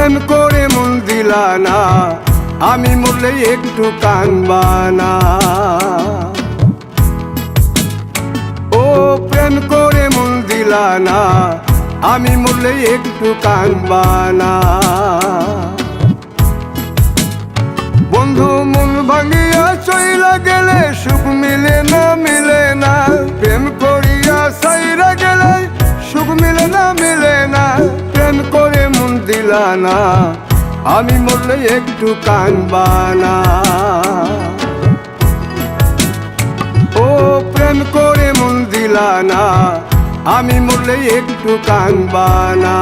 প্রেম করে মন দিলা না, আমি মরলে একটু কানবা না। ও প্রেম করে মন দিলা না, আমি মরলে একটু কানবা না। বন্ধু মন ভাঙিয়া চইলা গেলে সুখ মিলে না, মিলে না। প্রেম করিয়া সাইরা গেলে সুখ মিলে না, মিলে না। প্রেম করে মন দিলা না, আমি মরলে একটু কানবা না। ও প্রেম করে মন দিলা না, আমি মরলে একটু কানবা না।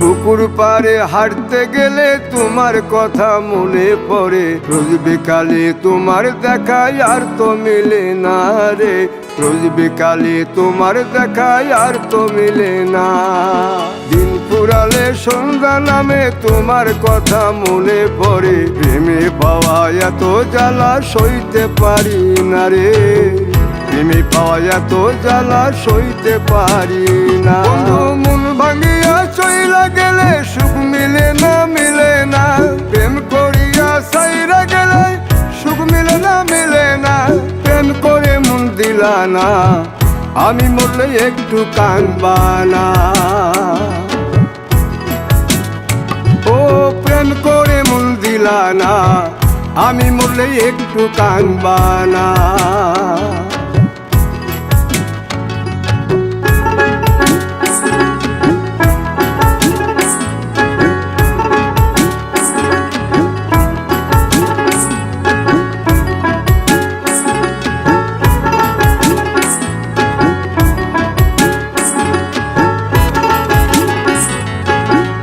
পুকুর পাড়ে হাঁটতে গেলে তোমার কথা মনে পড়ে, রোজ বিকালে তোমার দেখা আর তো মিলে না রে। রোজ বিকালে তোমার দেখা আর তো মিলে না। দিন ফুরালে সন্ধ্যা নামে তোমার কথা মনে পড়ে, প্রেমে পাওয়া এত জ্বালা সইতে পারি না রে। প্রেমে পাওয়া এত জ্বালা সইতে পারি না। মন ভাঙিয়া চইলা গেলে সুখ মিলে না, মিলে না। প্রেম করিয়া সাইরা গেলে সুখ মিলে না, মিলে না। প্রেম করে মন দিলা না, আমি মরলে একটু কানবা না। ও প্রেম করে মন দিলা না, আমি মরলে একটু কানবা না।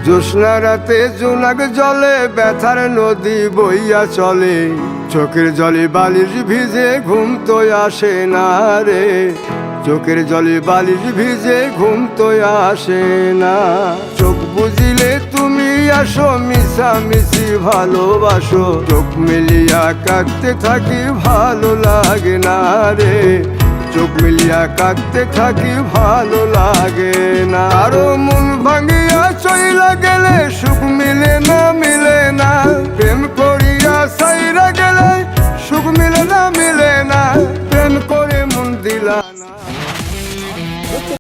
জ্যোৎস্না রাতে জোনাক জলে ব্যথার নদী বইয়া চলে, চোখের জলে বালিশ ভিজে ঘুম তো আসে না রে। চোখের জলে বালিশ ভিজে ঘুম তো আসে না। চোখ বুঝিলে তুমি আসো, মিশামিশি ভালোবাসো। চোখ মিলিয়া কাঁদতে থাকি ভালো লাগে না রে। চোখ মিলিয়া কাঁদতে থাকি ভালো লাগে না। আরো মন ভাঙিয়া চইলা গেলে সুখ মিলে না, মিলে না। প্রেম করিয়া সাইরা গেলে সুখ মিলে না, মিলে না। প্রেম করে মন দিলা না।